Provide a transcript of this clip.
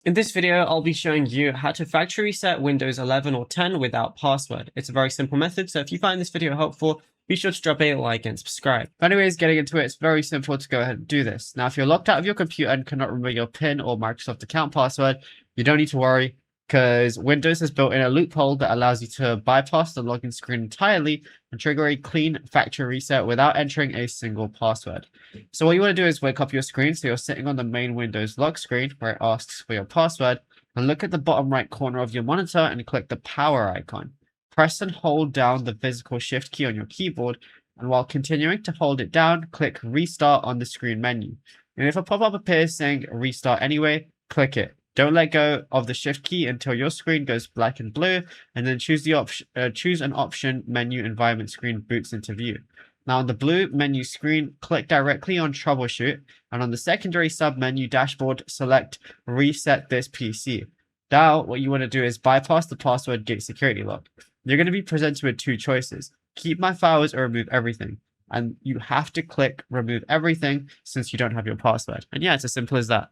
In this video, I'll be showing you how to factory reset Windows 11 or 10 without password. It's a very simple method, so if you find this video helpful, be sure to drop a like and subscribe. But anyways, getting into it, it's very simple to go ahead and do this. Now, if you're locked out of your computer and cannot remember your PIN or Microsoft account password, you don't need to worry because Windows has built in a loophole that allows you to bypass the login screen entirely and trigger a clean factory reset without entering a single password. So what you want to do is wake up your screen so you're sitting on the main Windows lock screen where it asks for your password, and look at the bottom right corner of your monitor and click the power icon. Press and hold down the physical shift key on your keyboard, and while continuing to hold it down, click restart on the screen menu. And if a pop-up appears saying restart anyway, click it. Don't let go of the shift key until your screen goes black and blue, and then choose an option menu environment screen boots into view. Now on the blue menu screen, click directly on troubleshoot, and on the secondary sub-menu dashboard, select reset this PC. Now what you want to do is bypass the password gate security lock. You're going to be presented with two choices: keep my files or remove everything. And you have to click remove everything since you don't have your password. And yeah, it's as simple as that.